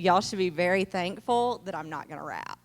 y'all should be very thankful that I'm not going to rap.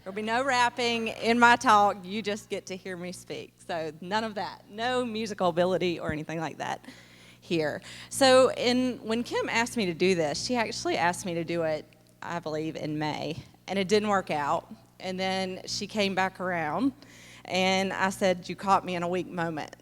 There'll be no rapping in my talk. You just get to hear me speak. So none of that. No musical ability or anything like that here. So when Kim asked me to do this, she actually asked me to do it, I believe, in May. And it didn't work out. And then she came back around. And I said, you caught me in a weak moment.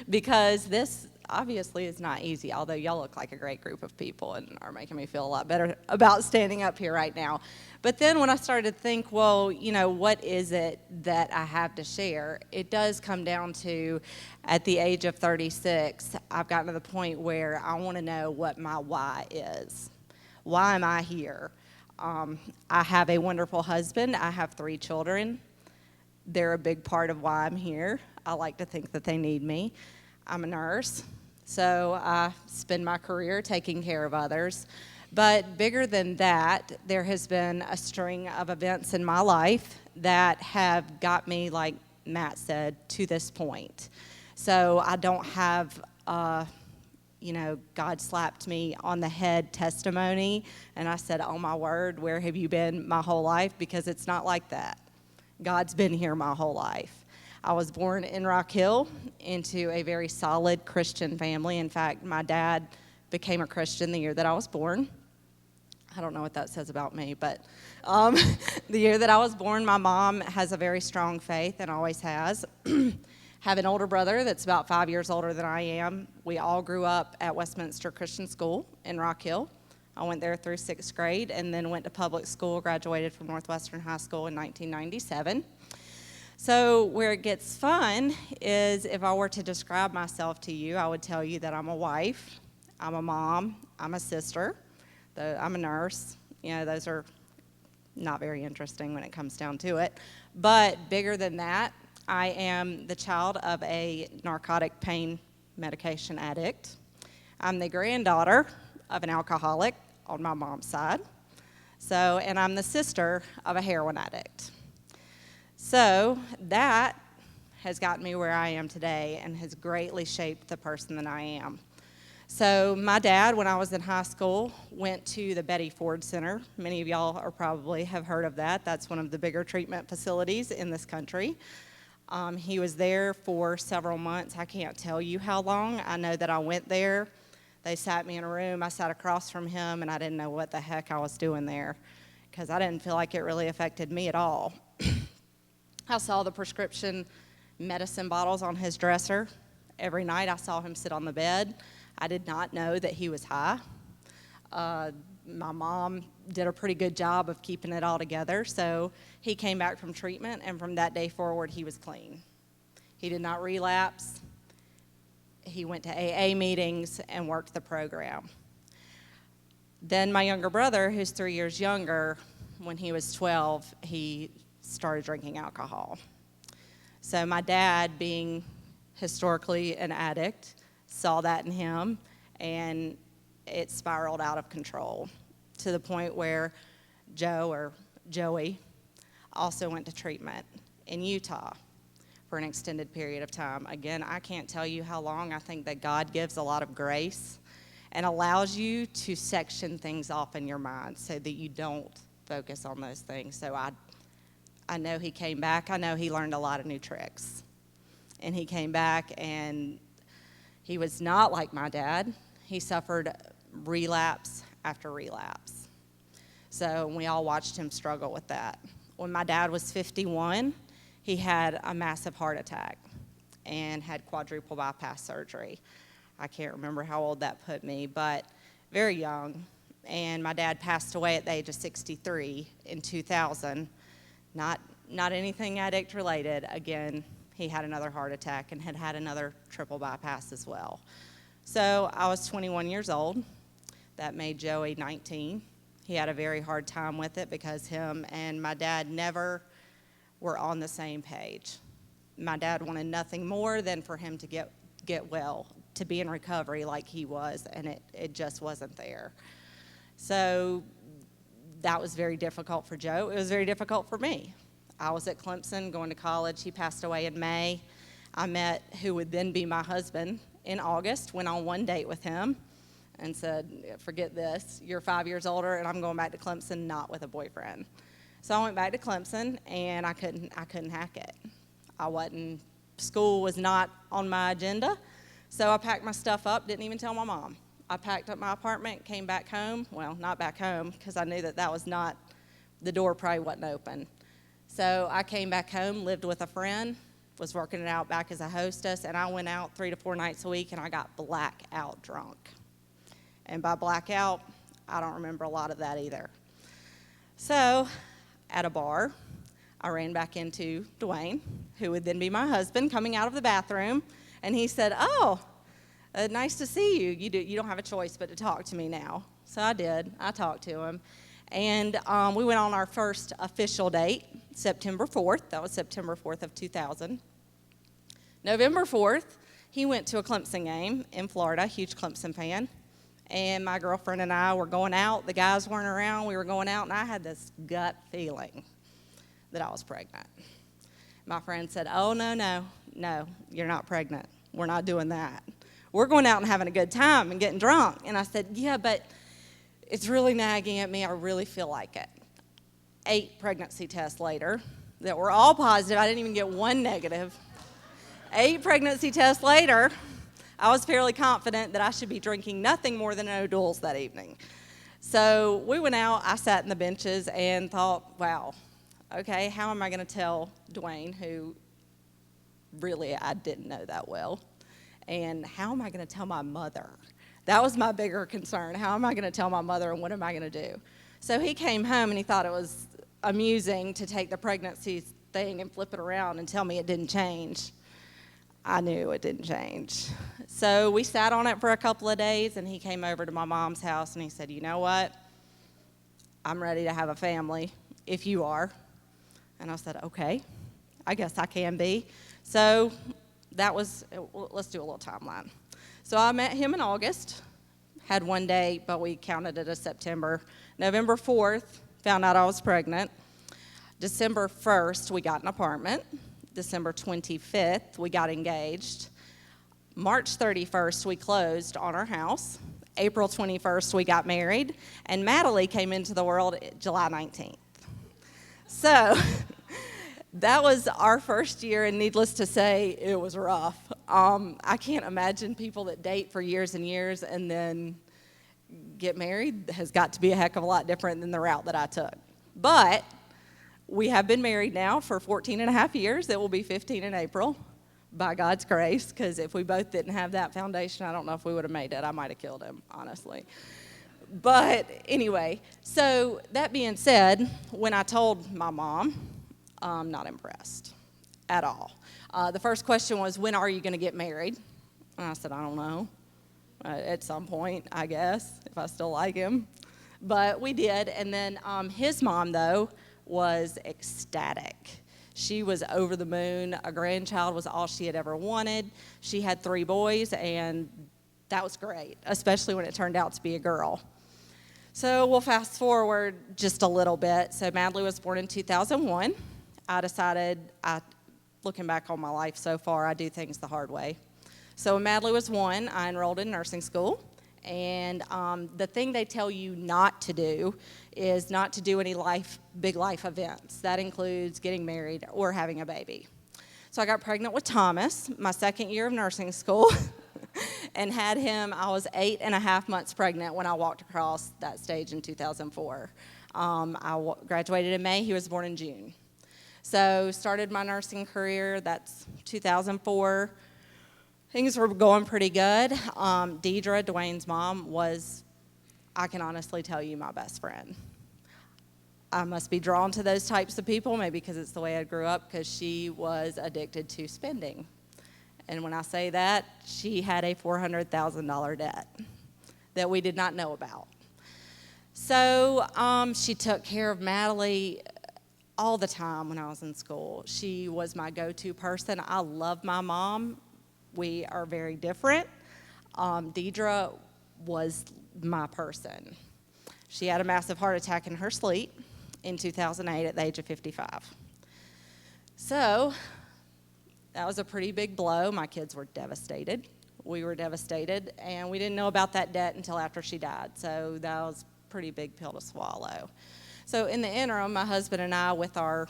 Because this obviously is not easy, although y'all look like a great group of people and are making me feel a lot better about standing up here right now. But then when I started to think, well, what is it that I have to share? It does come down to, at the age of 36, I've gotten to the point where I want to know what my why is. Why am I here? I have a wonderful husband. I have 3 children. They're a big part of why I'm here. I like to think that they need me. I'm a nurse, so I spend my career taking care of others. But bigger than that, there has been a string of events in my life that have got me, like Matt said, to this point. So I don't have, God slapped me on the head testimony, and I said, oh my word, where have you been my whole life? Because it's not like that. God's been here my whole life. I was born in Rock Hill into a very solid Christian family. In fact, my dad became a Christian the year that I was born. I don't know what that says about me, but the year that I was born, my mom has a very strong faith and always has. Have an older brother that's about 5 years older than I am. We all grew up at Westminster Christian School in Rock Hill. I went there through 6th grade and then went to public school, graduated from Northwestern High School in 1997. So where it gets fun is if I were to describe myself to you, I would tell you that I'm a wife, I'm a mom, I'm a sister, I'm a nurse. Those are not very interesting when it comes down to it. But bigger than that, I am the child of a narcotic pain medication addict. I'm the granddaughter of an alcoholic on my mom's side. And I'm the sister of a heroin addict. So that has gotten me where I am today and has greatly shaped the person that I am. So my dad, when I was in high school, went to the Betty Ford Center. Many of y'all probably have heard of that. That's one of the bigger treatment facilities in this country. He was there for several months. I can't tell you how long. I know that I went there. They sat me in a room. I sat across from him, and I didn't know what the heck I was doing there because I didn't feel like it really affected me at all. I saw the prescription medicine bottles on his dresser. Every night I saw him sit on the bed. I did not know that he was high. My mom did a pretty good job of keeping it all together. So he came back from treatment, and from that day forward, he was clean. He did not relapse. He went to AA meetings and worked the program. Then my younger brother, who's 3 years younger, when he was 12, he started drinking alcohol. So my dad, being historically an addict, saw that in him, and it spiraled out of control to the point where Joey also went to treatment in Utah for an extended period of time. Again, I can't tell you how long. I think that God gives a lot of grace and allows you to section things off in your mind so that you don't focus on those things. So I know he came back. I know he learned a lot of new tricks. And he came back, and he was not like my dad. He suffered relapse after relapse. So we all watched him struggle with that. When my dad was 51, he had a massive heart attack and had quadruple bypass surgery. I can't remember how old that put me, but very young. And my dad passed away at the age of 63 in 2000. Not anything addict related. Again, he had another heart attack and had another triple bypass as well. So I was 21 years old. That made Joey 19. He had a very hard time with it because him and my dad never were on the same page. My dad wanted nothing more than for him to get well, to be in recovery like he was, and it just wasn't there. So that was very difficult for Joe. It was very difficult for me. I was at Clemson going to college. He passed away in May. I met who would then be my husband in August, went on one date with him, and said, forget this, you're 5 years older, and I'm going back to Clemson, not with a boyfriend. So I went back to Clemson, and I couldn't hack it. School was not on my agenda, so I packed my stuff up, didn't even tell my mom. I packed up my apartment, came back home. Well, not back home, because I knew that was not, the door probably wasn't open. So I came back home, lived with a friend, was working it out back as a hostess, and I went out 3 to 4 nights a week, and I got blackout drunk. And by blackout, I don't remember a lot of that either. So at a bar, I ran back into Dwayne, who would then be my husband, coming out of the bathroom, and he said, oh, nice to see you. You don't have a choice but to talk to me now. So I did. I talked to him. And we went on our first official date, September 4th. That was September 4th of 2000. November 4th, he went to a Clemson game in Florida, huge Clemson fan. And my girlfriend and I were going out. The guys weren't around. We were going out, and I had this gut feeling that I was pregnant. My friend said, oh, no, you're not pregnant. We're not doing that. We're going out and having a good time and getting drunk. And I said, yeah, but it's really nagging at me. I really feel like it. 8 pregnancy tests later that were all positive. I didn't even get one negative. 8 pregnancy tests later, I was fairly confident that I should be drinking nothing more than an O'Doul's that evening. So we went out. I sat in the benches and thought, wow, okay, how am I going to tell Dwayne, who really I didn't know that well, and how am I going to tell my mother? That was my bigger concern. How am I going to tell my mother, and what am I going to do? So he came home, and he thought it was amusing to take the pregnancy thing and flip it around and tell me it didn't change. I knew it didn't change. So we sat on it for a couple of days, and he came over to my mom's house, and he said, you know what? I'm ready to have a family, if you are. And I said, okay, I guess I can be. So let's do a little timeline. So I met him in August, had one date, but we counted it as September. November 4th, found out I was pregnant. December 1st, we got an apartment. December 25th, we got engaged. March 31st, we closed on our house. April 21st, we got married. And Madeline came into the world July 19th. So that was our first year, and needless to say, it was rough. I can't imagine people that date for years and years and then get married has got to be a heck of a lot different than the route that I took. But we have been married now for 14 and a half years. It will be 15 in April, by God's grace, because if we both didn't have that foundation, I don't know if we would have made it. I might have killed him, honestly. But anyway, so that being said, when I told my mom, I'm not impressed at all. The first question was, when are you going to get married? And I said, I don't know. At some point, I guess, if I still like him. But we did. And then his mom, though, was ecstatic. She was over the moon. A grandchild was all she had ever wanted. She had 3 boys, and that was great, especially when it turned out to be a girl. So we'll fast forward just a little bit. So Madly was born in 2001. I decided, looking back on my life so far, I do things the hard way. So when Madly was 1, I enrolled in nursing school. And the thing they tell you not to do is not to do any big life events. That includes getting married or having a baby. So I got pregnant with Thomas, my second year of nursing school, and had him. I was 8.5 months pregnant when I walked across that stage in 2004. I graduated in May. He was born in June. So started my nursing career. That's 2004. Things were going pretty good. Deidre, Dwayne's mom, was, I can honestly tell you, my best friend. I must be drawn to those types of people, maybe because it's the way I grew up, because she was addicted to spending. And when I say that, she had a $400,000 debt that we did not know about. So she took care of Madeline all the time when I was in school. She was my go-to person. I love my mom. We are very different. Deidre was my person. She had a massive heart attack in her sleep in 2008 at the age of 55. So that was a pretty big blow. My kids were devastated We were devastated, and we didn't know about that debt until after she died, so that was a pretty big pill to swallow. So in the interim, my husband and I, with our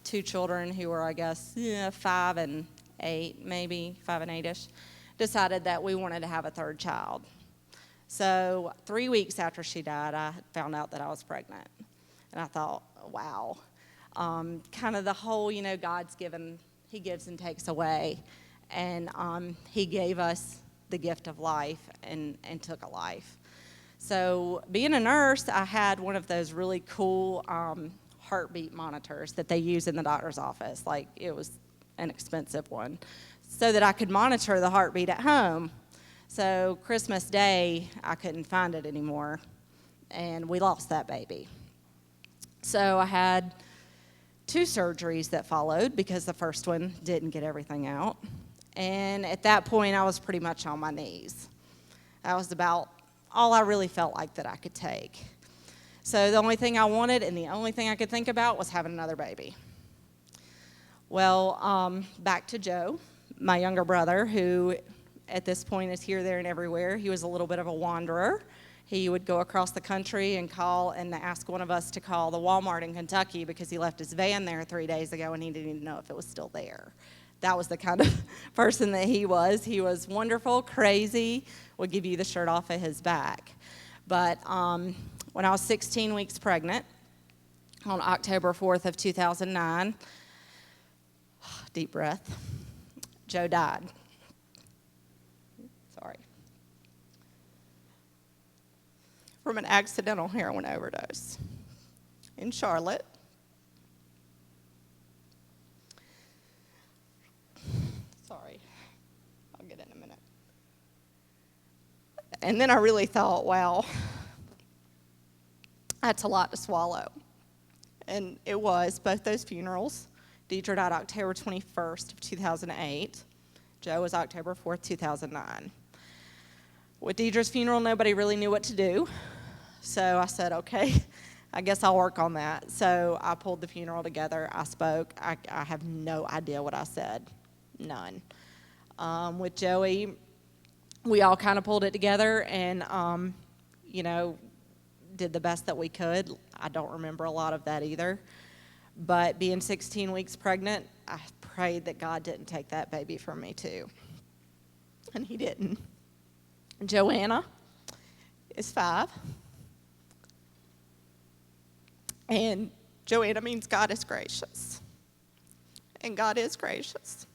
2 children who were, I guess, 5 and 8, maybe 5 and 8-ish, decided that we wanted to have a 3rd child. So 3 weeks after she died, I found out that I was pregnant. And I thought, wow, kind of the whole, God's given, he gives and takes away. And he gave us the gift of life and took a life. So being a nurse, I had one of those really cool heartbeat monitors that they use in the doctor's office. Like, it was an expensive one, so that I could monitor the heartbeat at home. So Christmas Day, I couldn't find it anymore, and we lost that baby. So I had 2 surgeries that followed because the first one didn't get everything out. And at that point, I was pretty much on my knees. That was about all I really felt like that I could take. So the only thing I wanted and the only thing I could think about was having another baby. Well, back to Joe, my younger brother, who at this point is here, there, and everywhere. He was a little bit of a wanderer. He would go across the country and call and ask one of us to call the Walmart in Kentucky because he left his van there 3 days ago and he didn't even know if it was still there. That was the kind of person that he was. He was wonderful, crazy, would give you the shirt off of his back. But when I was 16 weeks pregnant, on October 4th of 2009, deep breath, Joe died. Sorry. From an accidental heroin overdose in Charlotte. Sorry, I'll get in a minute. And then I really thought, wow, that's a lot to swallow. And it was, both those funerals. Deidre died October 21st of 2008. Joe was October 4th, 2009. With Deidre's funeral, nobody really knew what to do. So I said, okay, I guess I'll work on that. So I pulled the funeral together. I spoke. I have no idea what I said. None. With Joey, we all kind of pulled it together and, did the best that we could. I don't remember a lot of that either. But being 16 weeks pregnant, I prayed that God didn't take that baby from me too. And he didn't. Joanna is 5. And Joanna means God is gracious. And God is gracious.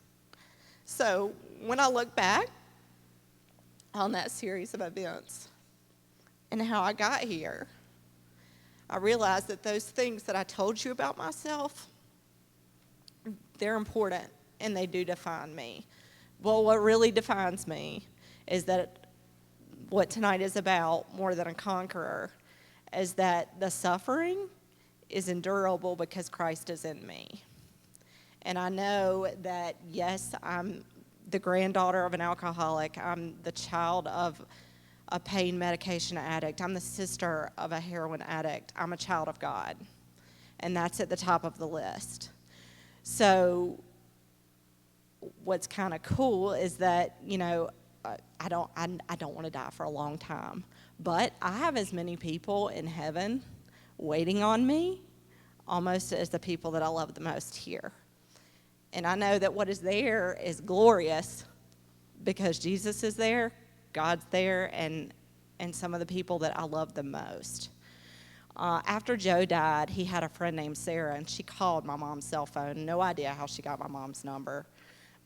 So when I look back on that series of events and how I got here, I realized that those things that I told you about myself, they're important and they do define me. Well, what really defines me is that what tonight is about, more than a conqueror, is that the suffering is endurable because Christ is in me. And I know that, yes, I'm the granddaughter of an alcoholic. I'm the child of a pain medication addict. I'm the sister of a heroin addict. I'm a child of God. And that's at the top of the list. So what's kind of cool is that, I don't want to die for a long time. But I have as many people in heaven waiting on me almost as the people that I love the most here. And I know that what is there is glorious because Jesus is there, God's there, and some of the people that I love the most. After Joe died, he had a friend named Sarah, and she called my mom's cell phone. No idea how she got my mom's number.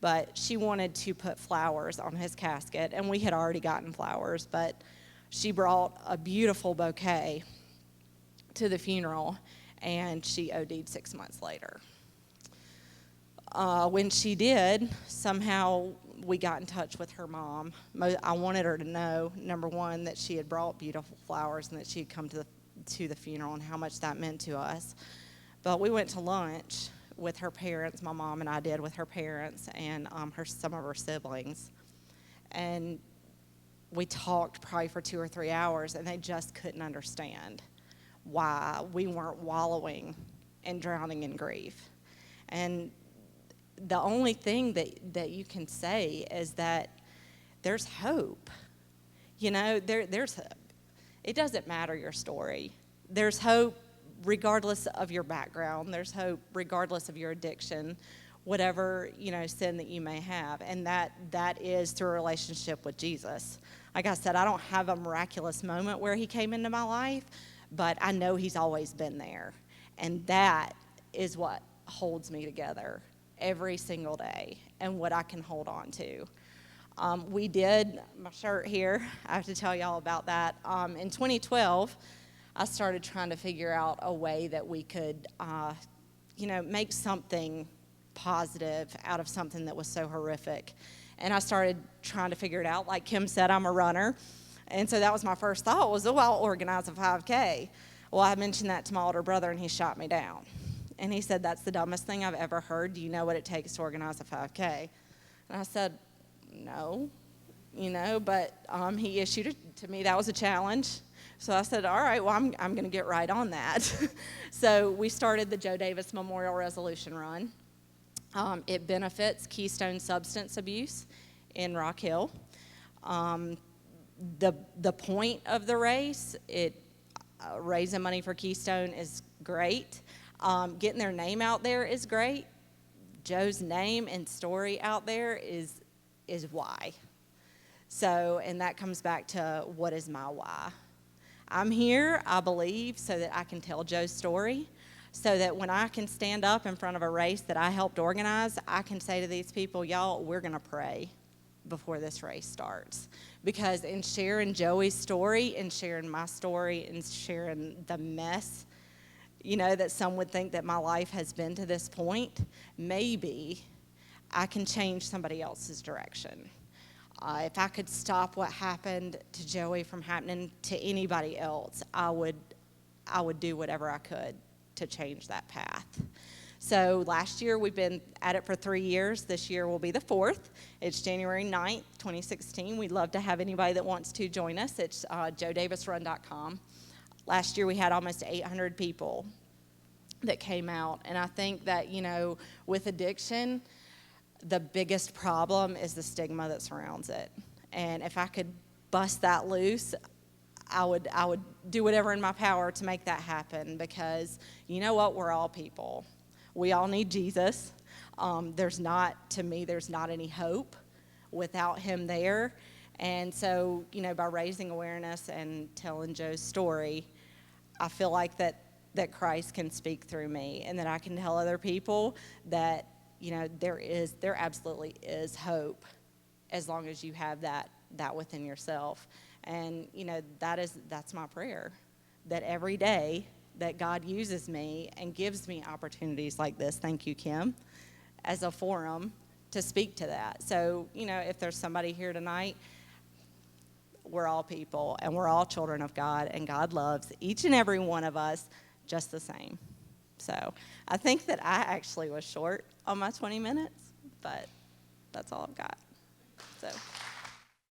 But she wanted to put flowers on his casket, and we had already gotten flowers, but she brought a beautiful bouquet to the funeral, and she OD'd 6 months later. When she did, somehow we got in touch with her mom. I wanted her to know, number one, that she had brought beautiful flowers and that she had come to the funeral and how much that meant to us. But we went to lunch with her parents, my mom and I did, with her parents and some of her siblings. And we talked probably for 2 or 3 hours, and they just couldn't understand why we weren't wallowing and drowning in grief. And the only thing that you can say is that there's hope. There's hope. It doesn't matter your story. There's hope regardless of your background. There's hope regardless of your addiction, whatever, sin that you may have. And that is through a relationship with Jesus. Like I said, I don't have a miraculous moment where he came into my life, but I know he's always been there. And that is what holds me together every single day and what I can hold on to. We did, my shirt here, I have to tell y'all about that. In 2012, I started trying to figure out a way that we could, make something positive out of something that was so horrific. And I started trying to figure it out. Like Kim said, I'm a runner. And so that was my first thought was, I'll organize a 5K. Well, I mentioned that to my older brother, and he shot me down. And he said, that's the dumbest thing I've ever heard. Do you know what it takes to organize a 5K? And I said, no, but he issued it to me. That was a challenge. So I said, all right, well, I'm going to get right on that. So we started the Joe Davis Memorial Resolution Run. It benefits Keystone Substance Abuse in Rock Hill. The point of the race, raising money for Keystone is great. Getting their name out there is great. Joe's name and story out there is why. So, and that comes back to what is my why. I'm here, I believe, so that I can tell Joe's story, so that when I can stand up in front of a race that I helped organize, I can say to these people, y'all, we're going to pray before this race starts. Because in sharing Joey's story and sharing my story and sharing the mess, that some would think that my life has been to this point, maybe I can change somebody else's direction. If I could stop what happened to Joey from happening to anybody else, I would do whatever I could to change that path. So last year, we've been at it for 3 years. This year will be the 4th. It's January 9th, 2016. We'd love to have anybody that wants to join us. It's joedavisrun.com. Last year, we had almost 800 people that came out. And I think that, with addiction, the biggest problem is the stigma that surrounds it. And if I could bust that loose, I would do whatever in my power to make that happen, because you know what? We're all people. We all need Jesus. There's not any hope without him there. And so, by raising awareness and telling Joe's story, I feel like that Christ can speak through me, and that I can tell other people that, there absolutely is hope, as long as you have that within yourself. And, that's my prayer, that every day that God uses me and gives me opportunities like this, thank you, Kim, as a forum to speak to that. So, if there's somebody here tonight, we're all people, and we're all children of God, and God loves each and every one of us just the same. So I think that I actually was short on my 20 minutes, but that's all I've got. So.